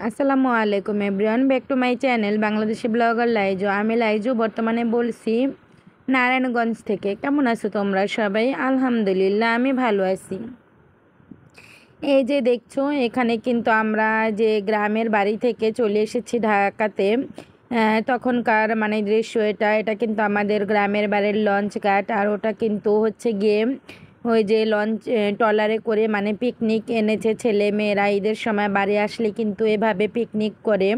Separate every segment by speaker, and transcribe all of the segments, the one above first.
Speaker 1: আসসালামু আলাইকুম everyone, back to my channel Bangladeshi blogger Laiju. আমি লাইজু বর্তমানে বলছি নারায়ণগঞ্জ থেকে। কেমন আছো তোমরা সবাই? আলহামদুলিল্লাহ আমি ভালো আছি। এই যে দেখছো, এখানে কিন্তু আমরা যে গ্রামের বাড়ি থেকে চলে এসেছি ঢাকাতে, তখনকার মানে দৃশ্য এটা কিন্তু আমাদের গ্রামের বাড়ির লঞ্চ ঘাট। আর ওটা কিন্তু হচ্ছে গিয়ে ওই যে লঞ্চ ট্রলারে করে মানে পিকনিক এনেছে ছেলে মেয়েরা। ঈদের সময় বাড়ি আসলে কিন্তু এভাবে পিকনিক করে।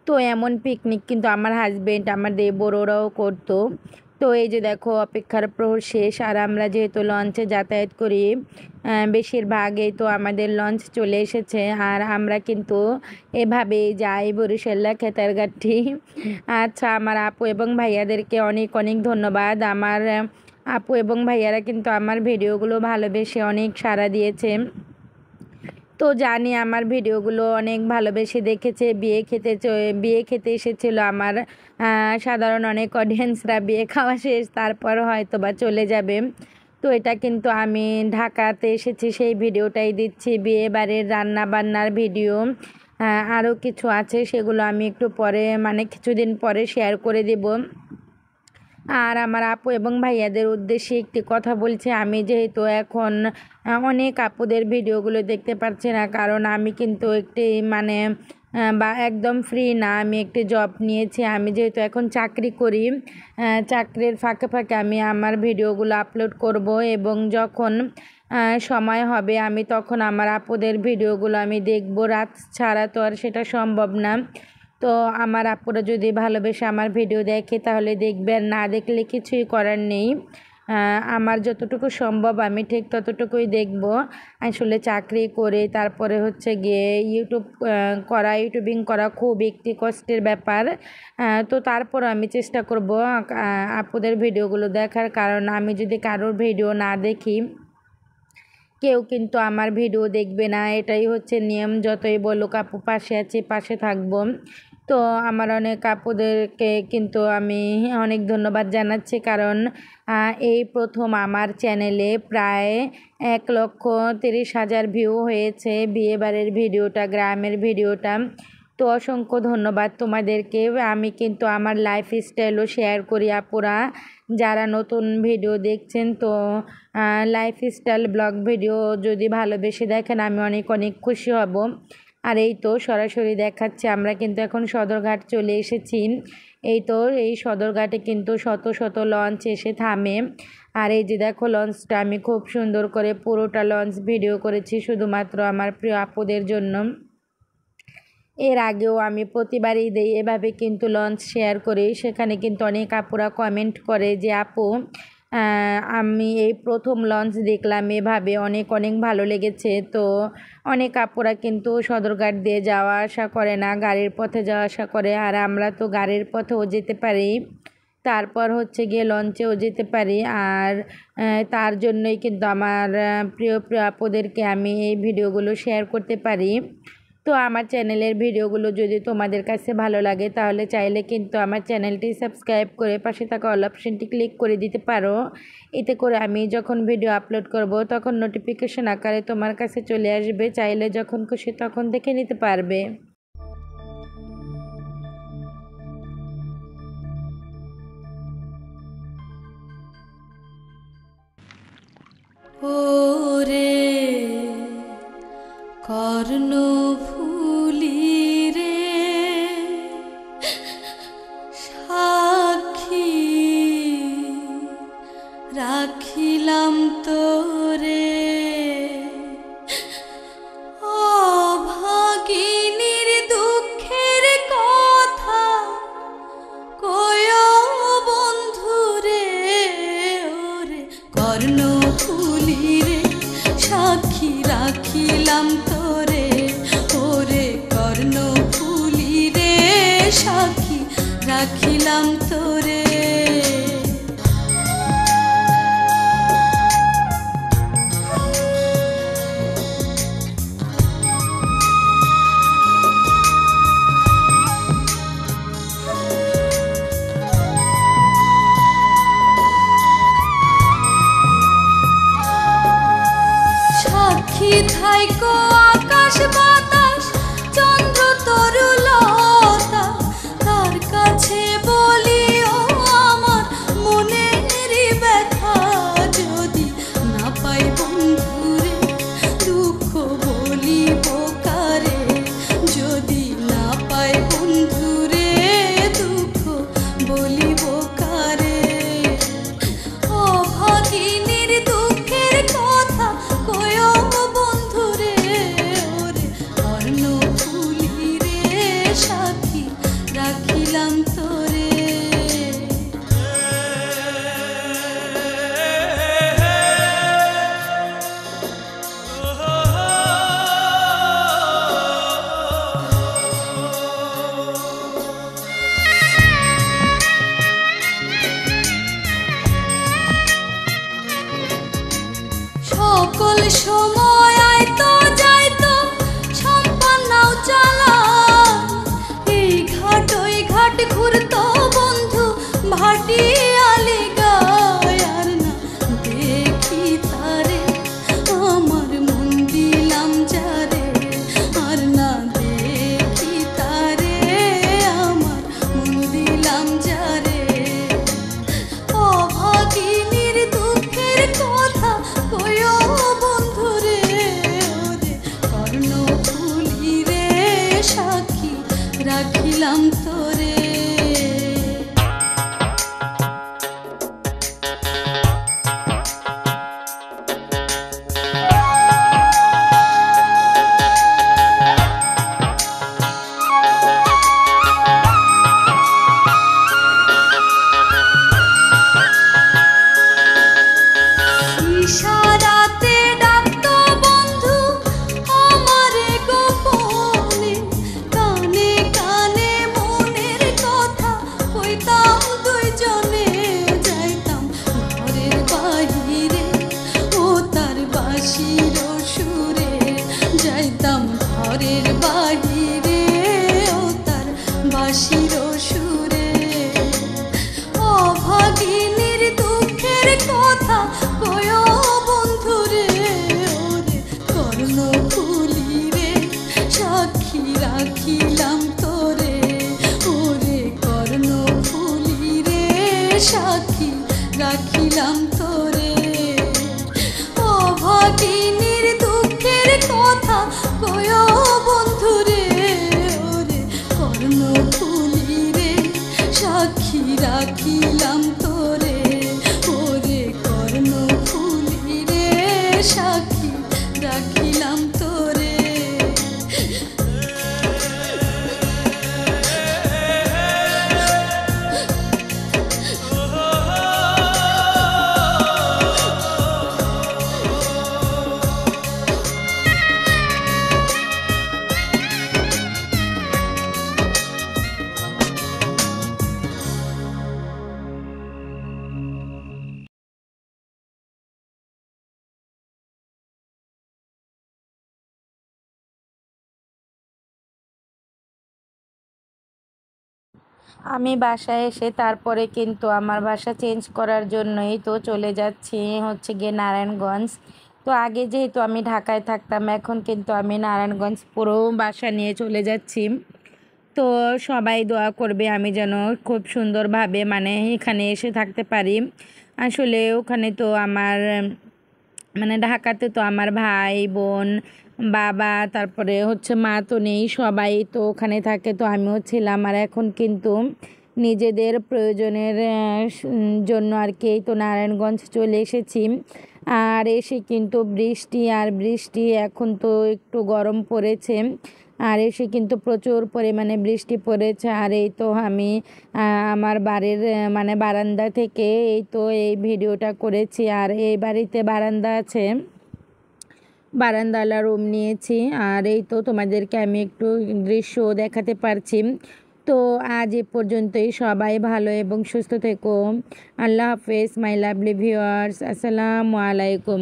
Speaker 1: তো এমন পিকনিক কিন্তু আমার হাজবেন্ড, আমার দেবর ওরাও করতো। তো এই যে দেখো, অপেক্ষার প্রহর শেষ। আর আমরা যেহেতু লঞ্চে যাতায়াত করি, বেশিরভাগই তো আমাদের লঞ্চ চলে এসেছে। আর আমরা কিন্তু এভাবেই যাই বরিশাল্লা খেতারঘাটি। আচ্ছা, আমার আপু এবং ভাইয়াদেরকে অনেক অনেক ধন্যবাদ। আমার আপু এবং ভাইয়ারা কিন্তু আমার ভিডিওগুলো ভালোবেসে অনেক সাড়া দিয়েছে। তো জানি আমার ভিডিওগুলো অনেক ভালোবেসে দেখেছে। বিয়ে খেতে এসেছিল আমার সাধারণ অনেক অডিয়েন্সরা। বিয়ে খাওয়া শেষ, তারপর হয়তো বা চলে যাবে। তো এটা কিন্তু আমি ঢাকাতে এসেছি সেই ভিডিওটাই দিচ্ছি, বিয়ে বাড়ির রান্না বান্নার ভিডিও। আরও কিছু আছে, সেগুলো আমি একটু পরে মানে কিছুদিন পরে শেয়ার করে দেব। আর আমার আপু এবং ভাইয়াদের উদ্দেশ্যে একটি কথা বলছি। আমি যেহেতু এখন অনেক আপুদের ভিডিওগুলো দেখতে পাচ্ছি না, কারণ আমি কিন্তু একটি মানে বা একদম ফ্রি না। আমি একটি জব নিয়েছি। আমি যেহেতু এখন চাকরি করি, চাকরির ফাঁকে ফাঁকে আমি আমার ভিডিওগুলো আপলোড করব, এবং যখন সময় হবে আমি তখন আমার আপুদের ভিডিওগুলো আমি দেখব। রাত ছাড়া তো আর সেটা সম্ভব না। তো আমার আপুরা যদি ভালোবেসে আমার ভিডিও দেখে তাহলে দেখবে, আর না দেখলে কিছুই করার নেই। আমার যতটুকু সম্ভব আমি ঠিক ততটুকুই দেখব। আসলে চাকরি করে তারপরে হচ্ছে গিয়ে ইউটিউবিং করা খুব একটি কষ্টের ব্যাপার। তো তারপর আমি চেষ্টা করব আপুদের ভিডিওগুলো দেখার, কারণ আমি যদি কারোর ভিডিও না দেখি কেউ কিন্তু আমার ভিডিও দেখবে না। এটাই হচ্ছে নিয়ম। যতই বলুক আপু পাশে আছি, পাশে থাকবো। তো আমার অনেক আপুদেরকে কিন্তু আমি অনেক ধন্যবাদ জানাচ্ছি, কারণ এই প্রথম আমার চ্যানেলে প্রায় 1,30,000 ভিউ হয়েছে বিয়েবাড়ির ভিডিওটা, গ্রামের ভিডিওটা। তো অসংখ্য ধন্যবাদ তোমাদেরকে। আমি কিন্তু আমার লাইফস্টাইলও শেয়ার করি আপুরা, যারা নতুন ভিডিও দেখছেন। তো লাইফস্টাইল ব্লগ ভিডিও যদি ভালোবেসে দেখেন আমি অনেক অনেক খুশি হব। আর এই তো সরাসরি দেখাচ্ছে, আমরা কিন্তু এখন সদরঘাট চলে এসেছি। এই তো এই সদরঘাটে কিন্তু শত শত লঞ্চ এসে থামে। আর এই যে দেখো, লঞ্চটা আমি খুব সুন্দর করে পুরোটা লঞ্চ ভিডিও করেছি শুধুমাত্র আমার প্রিয় আপুদের জন্য। এর আগেও আমি প্রতিবারই দেই এভাবে কিন্তু লঞ্চ শেয়ার করি। সেখানে কিন্তু অনেক আপুরা কমেন্ট করে যে আপু আমি এই প্রথম লঞ্চ দেখলাম এভাবে, অনেক অনেক ভালো লেগেছে। তো অনেক আপুরা কিন্তু সদরঘাট দিয়ে যাওয়া আসা করে না, গাড়ির পথে যাওয়া আসা করে, আর আমরা তো গাড়ির পথেও যেতে পারি, তারপর হচ্ছে গিয়ে লঞ্চেও যেতে পারি। আর তার জন্যই কিন্তু আমার প্রিয় প্রিয় আপুদেরকে আমি এই ভিডিওগুলো শেয়ার করতে পারি। তো আমার চ্যানেলের ভিডিওগুলো যদি তোমাদের কাছে ভালো লাগে তাহলে চাইলে কিন্তু আমার চ্যানেলটি সাবস্ক্রাইব করে পাশে থাকা অল অপশনটি ক্লিক করে দিতে পারো। এতে করে আমি যখন ভিডিও আপলোড করব তখন নোটিফিকেশন আকারে তোমার কাছে চলে আসবে, চাইলে যখন খুশি তখন দেখে নিতে পারবে।
Speaker 2: ওরে কর্ণফুলি রে সাক্ষী রাখিলাম তোরে, অভাগিনীর দুঃখের কথা কয় বন্ধুরে। ওরে কর্ণফুলি রে সাক্ষী রাখিলাম তোরে, ওরে কর্ণফুলি রে সাক্ষী রাখিলাম তোরে। সাক্ষী থাইকো আকাশ বাতাস চন্দ্র তরুলতা, তার কাছে বলি ও আমার মনের ব্যথা, যদি না পাই বন্ধুরে দুঃখ বলিব কারে, যদি না পাই বন্ধুরে দুঃখ বলিব কারে। অভাগিনীর দুঃখের কথা কয় বন্ধুরে, ওরে কর্ণফুলি রে সাক্ষী রাখিলাম তোরে। সকল সময় আইতো যাইতো সম্পান নাও চালান, এই ঘাট ওই ঘাট ঘুরতো বন্ধু ভাটিয়ালি গায়, আর না দেখি তারে আমার মন দিলাম যারে, আর না দেখি তারে আমার মন দিলাম যারে। অভাগিনীর দুঃখের কথা কয় বন্ধুরে, ওরে কর্ণফুলি রে সাক্ষী রাখিলাম তোরে। ইশারাতে ডাকতো বন্ধু আমারে গোপনে, কানে কানে মনের কথা কইতাম দুইজনে, যাইতাম ঘরের বাহিরে ও তার বাঁশির সুরে, যাইতাম ঘরের বাহিরে ও তার বাঁশির সুরে। অভাগিনীর দুঃখের কথা কয় বন্ধুরে, ওরে কর্ণফুলি রে সাক্ষী রাখিলাম তোরে, ওরে কর্ণফুলি রে সাক্ষী রাখিলাম তোরে। অভাগিনীর দুঃখের কথা কয় বন্ধুরে, ওরে কর্ণফুলি রে সাক্ষী রাখিলাম তোরে, ওরে কর্ণফুলি রে সাক্ষী রাখিলাম তোরে।
Speaker 1: আমি বাসায় এসে তারপরে কিন্তু আমার বাসা চেঞ্জ করার জন্যই তো চলে যাচ্ছি হচ্ছে গিয়ে নারায়ণগঞ্জ। তো আগে যেহেতু আমি ঢাকায় থাকতাম, এখন কিন্তু আমি নারায়ণগঞ্জ পুরো বাসা নিয়ে চলে যাচ্ছি। তো সবাই দোয়া করবে আমি যেন খুব সুন্দরভাবে মানে এখানে এসে থাকতে পারি। আসলে ওখানে তো আমার মানে ঢাকাতে তো আমার ভাই বোন বাবা তারপরে হচ্ছে মা তো নেই, সবাই তো ওখানে থাকে, তো আমিও ছিলাম। আর এখন কিন্তু নিজেদের প্রয়োজনের জন্য আর কি এই তো নারায়ণগঞ্জ চলে এসেছি। আর এসে কিন্তু বৃষ্টি আর বৃষ্টি, এখন তো একটু গরম পড়েছে, আর এসে কিন্তু প্রচুর পরিমাণে বৃষ্টি পড়েছে। আর এই তো আমি আমার বাড়ির মানে বারান্দা থেকে এই তো এই ভিডিওটা করেছি। আর এই বাড়িতে বারান্দা আছে, বারান্দাওয়ালা রুম নিয়েছি। আর এই তো তোমাদেরকে আমি একটু দৃশ্য দেখাতে পারছি। তো আজ এ পর্যন্তই, সবাই ভালো এবং সুস্থ থেকো। আল্লাহ হাফেজ মাই লাভলি ভিউয়ার্স, আসসালামু আলাইকুম।